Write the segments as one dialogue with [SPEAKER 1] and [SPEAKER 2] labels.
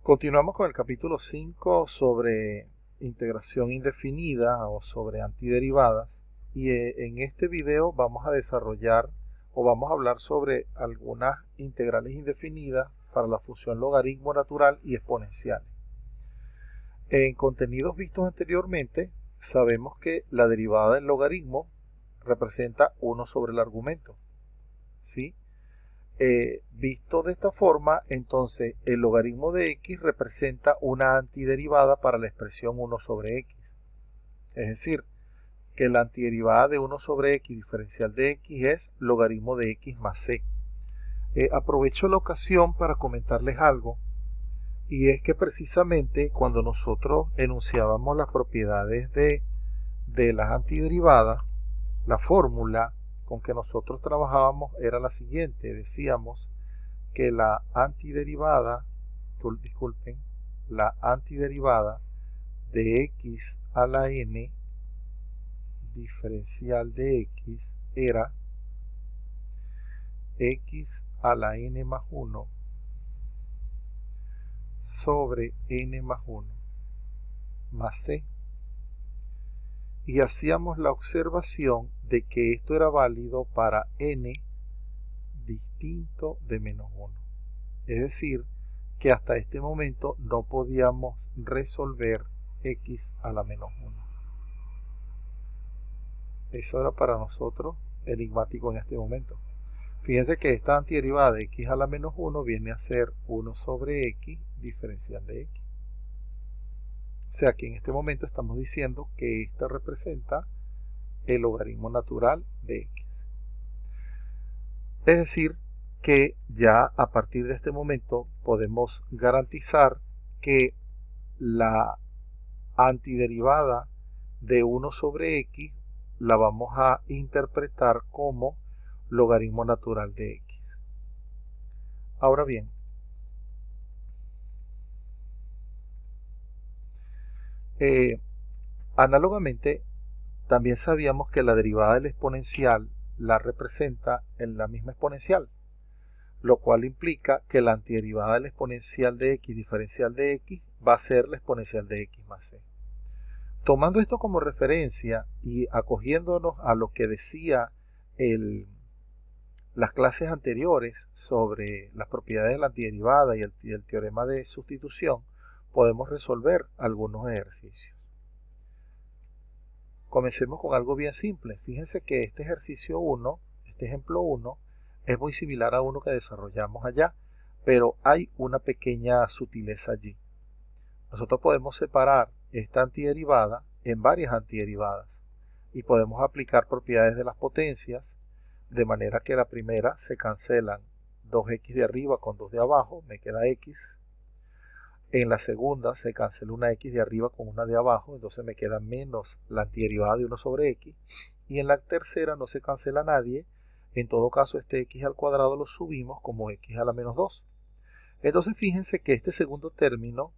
[SPEAKER 1] Continuamos con el capítulo 5 sobre integración indefinida o sobre antiderivadas y en este video vamos a desarrollar o vamos a hablar sobre algunas integrales indefinidas para la función logaritmo natural y exponencial. En contenidos vistos anteriormente sabemos que la derivada del logaritmo representa 1 sobre el argumento, ¿sí? Visto de esta forma, entonces el logaritmo de x representa una antiderivada para la expresión 1 sobre x. Es decir, que la antiderivada de 1 sobre x diferencial de x es logaritmo de x más c. Aprovecho la ocasión para comentarles algo, y es que precisamente cuando nosotros enunciábamos las propiedades de las antiderivadas, la fórmula con que nosotros trabajábamos era la siguiente. Decíamos que la antiderivada de x a la n diferencial de x era x a la n más 1 sobre n más 1 más c. Y hacíamos la observación de que esto era válido para n distinto de menos 1. Es decir, que hasta este momento no podíamos resolver x a la menos 1. Eso era para nosotros enigmático en este momento. Fíjense que esta antiderivada de x a la menos 1 viene a ser 1 sobre x diferencial de x. O sea que en este momento estamos diciendo que esta representa el logaritmo natural de x. Es decir, que ya a partir de este momento podemos garantizar que la antiderivada de 1 sobre x la vamos a interpretar como logaritmo natural de x. Ahora bien, análogamente, también sabíamos que la derivada del exponencial la representa en la misma exponencial, lo cual implica que la antiderivada del exponencial de x diferencial de x va a ser la exponencial de x más c. Tomando esto como referencia y acogiéndonos a lo que decía las clases anteriores sobre las propiedades de la antiderivada y el teorema de sustitución, podemos resolver algunos ejercicios. Comencemos con algo bien simple. Fíjense que este ejercicio 1, este ejemplo 1, es muy similar a uno que desarrollamos allá, pero hay una pequeña sutileza allí. Nosotros podemos separar esta antiderivada en varias antiderivadas y podemos aplicar propiedades de las potencias, de manera que la primera se cancelan 2x de arriba con 2 de abajo, me queda x. En la segunda se cancela una x de arriba con una de abajo, entonces me queda menos la antiderivada de 1 sobre x. Y en la tercera no se cancela nadie, en todo caso este x al cuadrado lo subimos como x a la menos 2. Entonces fíjense que este segundo término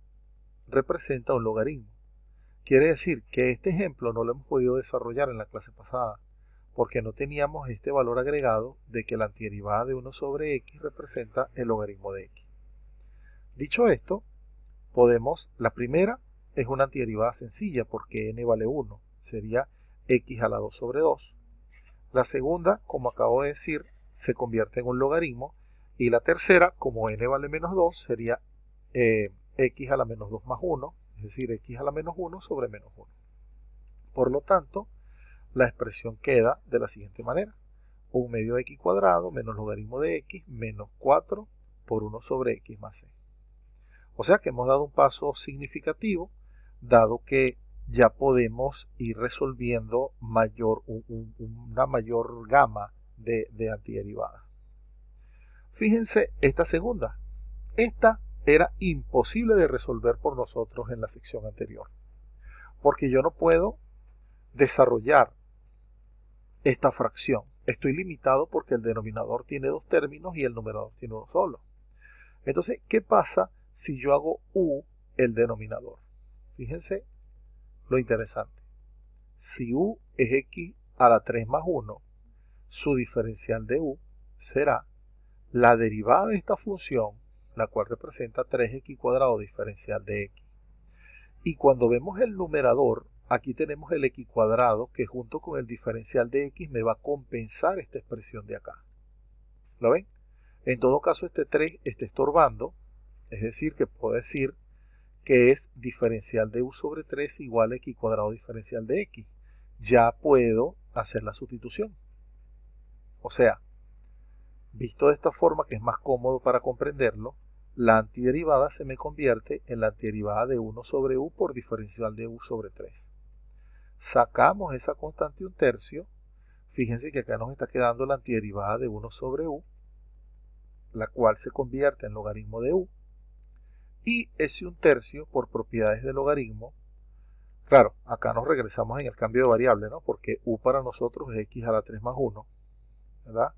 [SPEAKER 1] representa un logaritmo. Quiere decir que este ejemplo no lo hemos podido desarrollar en la clase pasada, porque no teníamos este valor agregado de que la antiderivada de 1 sobre x representa el logaritmo de x. Dicho esto, la primera es una antiderivada sencilla porque n vale 1, sería x a la 2 sobre 2. La segunda, como acabo de decir, se convierte en un logaritmo, y la tercera, como n vale menos 2, sería x a la menos 2 más 1, es decir, x a la menos 1 sobre menos 1. Por lo tanto, la expresión queda de la siguiente manera: 1 medio x cuadrado menos logaritmo de x menos 4 por 1 sobre x más c. O sea que hemos dado un paso significativo, dado que ya podemos ir resolviendo una mayor gama de antiderivadas. Fíjense esta segunda. Esta era imposible de resolver por nosotros en la sección anterior, porque yo no puedo desarrollar esta fracción. Estoy limitado porque el denominador tiene 2 términos y el numerador tiene uno solo. Entonces, ¿qué pasa si yo hago u el denominador? Fíjense lo interesante. Si u es x a la 3 más 1, su diferencial de u será la derivada de esta función la cual representa 3x cuadrado diferencial de x. Y cuando vemos el numerador, aquí tenemos el x cuadrado que junto con el diferencial de x me va a compensar esta expresión de acá. ¿Lo ven? En todo caso, este 3 está estorbando, es decir, que puedo decir que es diferencial de u sobre 3 igual a x cuadrado diferencial de x. Ya puedo hacer la sustitución. O sea, visto de esta forma, que es más cómodo para comprenderlo, la antiderivada se me convierte en la antiderivada de 1 sobre u por diferencial de u sobre 3. Sacamos esa constante 1/3. Fíjense que acá nos está quedando la antiderivada de 1 sobre u, la cual se convierte en logaritmo de u. Y ese 1/3 por propiedades de logaritmo, claro, acá nos regresamos en el cambio de variable, ¿no? Porque u para nosotros es x a la 3 más 1, ¿verdad?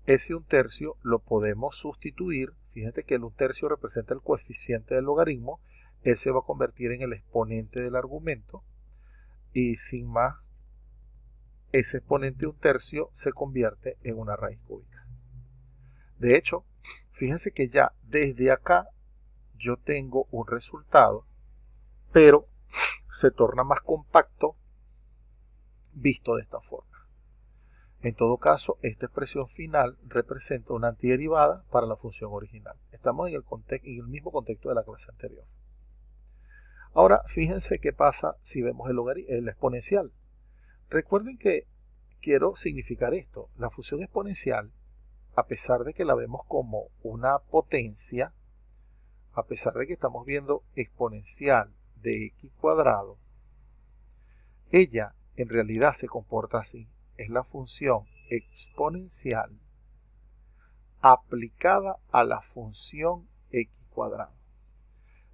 [SPEAKER 1] Ese 1/3 lo podemos sustituir. Fíjate que el 1/3 representa el coeficiente del logaritmo. Él se va a convertir en el exponente del argumento. Y sin más, ese exponente 1/3 se convierte en una raíz cúbica. De hecho, fíjense que ya desde acá yo tengo un resultado, pero se torna más compacto visto de esta forma. En todo caso, esta expresión final representa una antiderivada para la función original. Estamos en el mismo contexto de la clase anterior. Ahora, fíjense qué pasa si vemos el exponencial. Recuerden que quiero significar esto. La función exponencial, a pesar de que la vemos como una potencia, a pesar de que estamos viendo exponencial de x cuadrado, ella en realidad se comporta así. Es la función exponencial aplicada a la función x cuadrado.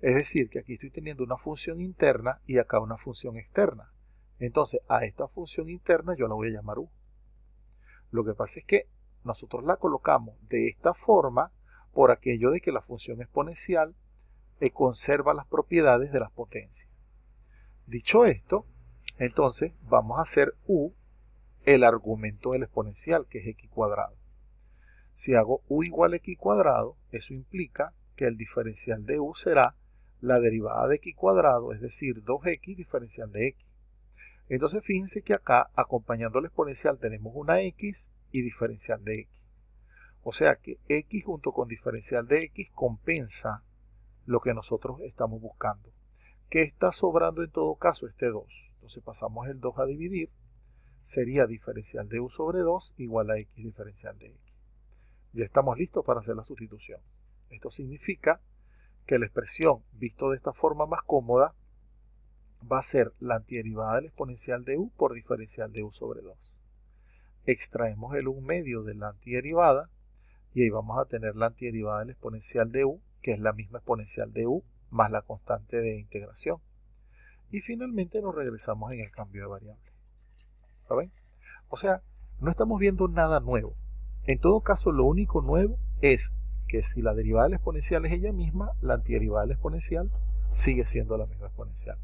[SPEAKER 1] Es decir, que aquí estoy teniendo una función interna y acá una función externa. Entonces, a esta función interna yo la voy a llamar u. Lo que pasa es que nosotros la colocamos de esta forma por aquello de que la función exponencial conserva las propiedades de las potencias. Dicho esto, entonces vamos a hacer u el argumento del exponencial, que es x cuadrado. Si hago u igual a x cuadrado, eso implica que el diferencial de u será la derivada de x cuadrado, es decir, 2x diferencial de x. Entonces fíjense que acá, acompañando al exponencial, tenemos una x y diferencial de x. O sea que x junto con diferencial de x compensa lo que nosotros estamos buscando. ¿Qué está sobrando en todo caso? Este 2. Entonces pasamos el 2 a dividir. Sería diferencial de u sobre 2 igual a x diferencial de x. Ya estamos listos para hacer la sustitución. Esto significa que la expresión, visto de esta forma más cómoda, va a ser la antiderivada del exponencial de u por diferencial de u sobre 2. Extraemos el 1 medio de la antiderivada y ahí vamos a tener la antiderivada del exponencial de u, que es la misma exponencial de u más la constante de integración. Y finalmente nos regresamos en el cambio de variable. ¿Lo ven? O sea, no estamos viendo nada nuevo. En todo caso, lo único nuevo es que si la derivada del exponencial es ella misma, la antiderivada del exponencial sigue siendo la misma exponencial.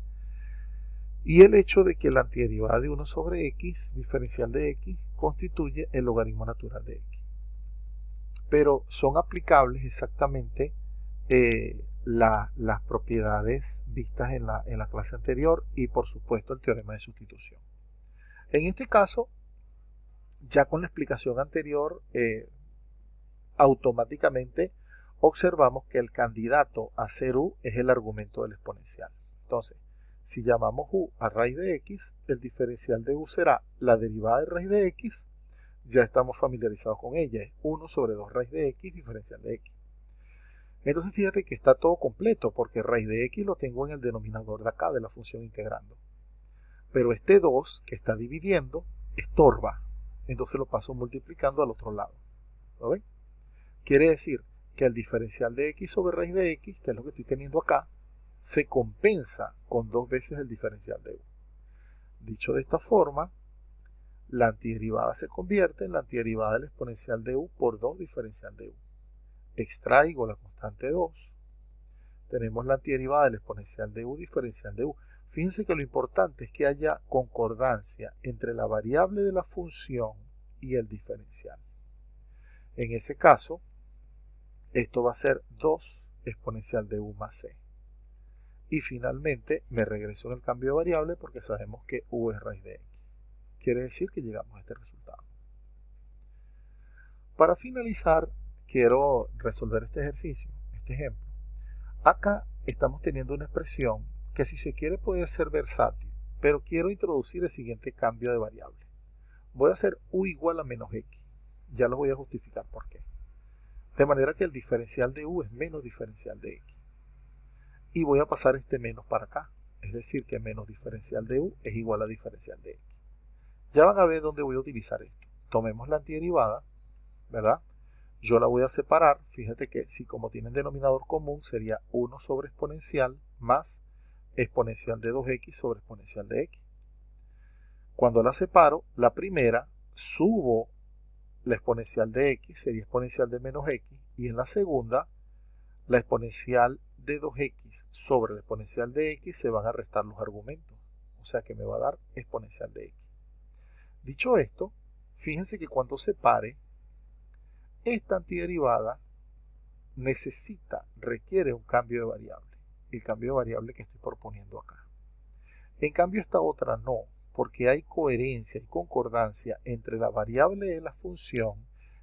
[SPEAKER 1] Y el hecho de que la antiderivada de 1 sobre x, diferencial de x, constituye el logaritmo natural de x. Pero son aplicables exactamente las propiedades vistas en la clase anterior y por supuesto el teorema de sustitución. En este caso, ya con la explicación anterior, automáticamente observamos que el candidato a ser u es el argumento del exponencial. Entonces, si llamamos u a raíz de x, el diferencial de u será la derivada de raíz de x. Ya estamos familiarizados con ella, es 1 sobre 2 raíz de x diferencial de x. Entonces fíjate que está todo completo porque raíz de x lo tengo en el denominador de acá de la función integrando. Pero este 2 que está dividiendo estorba, entonces lo paso multiplicando al otro lado. ¿Lo ven? Quiere decir que el diferencial de x sobre raíz de x, que es lo que estoy teniendo acá, se compensa con 2 veces el diferencial de u. Dicho de esta forma, la antiderivada se convierte en la antiderivada del exponencial de u por 2 diferencial de u. Extraigo la constante 2. Tenemos la antiderivada del exponencial de u diferencial de u. Fíjense que lo importante es que haya concordancia entre la variable de la función y el diferencial. En ese caso, Esto va a ser 2 exponencial de u más c. Y finalmente me regreso en el cambio de variable porque sabemos que u es raíz de x. Quiere decir que llegamos a este resultado. Para finalizar, quiero resolver este ejercicio, este ejemplo. Acá estamos teniendo una expresión que si se quiere puede ser versátil, pero quiero introducir el siguiente cambio de variable. Voy a hacer u igual a menos x. Ya lo voy a justificar por qué. De manera que el diferencial de u es menos diferencial de x. Y voy a pasar este menos para acá. Es decir, que menos diferencial de u es igual a diferencial de x. Ya van a ver dónde voy a utilizar esto. Tomemos la antiderivada, ¿verdad? Yo la voy a separar. Fíjate que si como tienen denominador común sería 1 sobre exponencial más exponencial de 2x sobre exponencial de x. Cuando la separo, la primera subo la exponencial de x, sería exponencial de menos x, y en la segunda, la exponencial de 2x sobre la exponencial de x se van a restar los argumentos, o sea que me va a dar exponencial de x. Dicho esto, fíjense que cuando separe, esta antiderivada requiere un cambio de variable, el cambio de variable que estoy proponiendo acá. En cambio esta otra no, porque hay coherencia y concordancia entre la variable de la función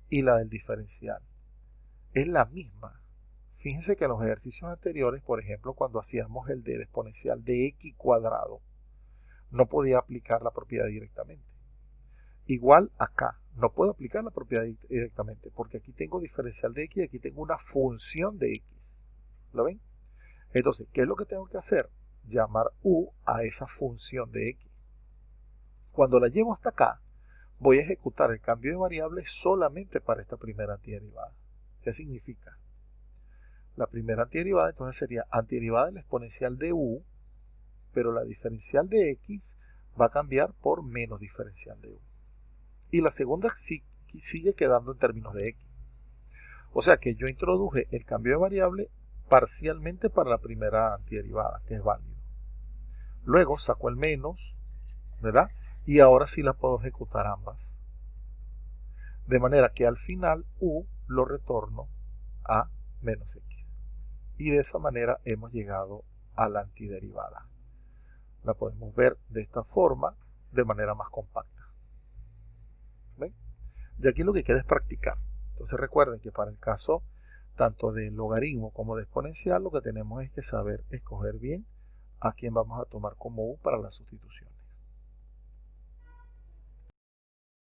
[SPEAKER 1] y la del diferencial. Es la misma. Fíjense que en los ejercicios anteriores, por ejemplo, cuando hacíamos el del exponencial de x cuadrado, no podía aplicar la propiedad directamente. Igual acá, no puedo aplicar la propiedad directamente, porque aquí tengo diferencial de x y aquí tengo una función de x. ¿Lo ven? Entonces, ¿qué es lo que tengo que hacer? Llamar u a esa función de x. Cuando la llevo hasta acá, voy a ejecutar el cambio de variable solamente para esta primera antiderivada. ¿Qué significa? La primera antiderivada entonces sería antiderivada de la exponencial de u, pero la diferencial de x va a cambiar por menos diferencial de u. Y la segunda sigue quedando en términos de x. O sea que yo introduje el cambio de variable parcialmente para la primera antiderivada, que es válido. Luego saco el menos, ¿verdad? Y ahora sí la puedo ejecutar ambas. De manera que al final u lo retorno a menos x. Y de esa manera hemos llegado a la antiderivada. La podemos ver de esta forma, de manera más compacta. ¿Ven? Y aquí lo que queda es practicar. Entonces recuerden que para el caso tanto de logaritmo como de exponencial, lo que tenemos es que saber escoger bien a quién vamos a tomar como u para la sustitución.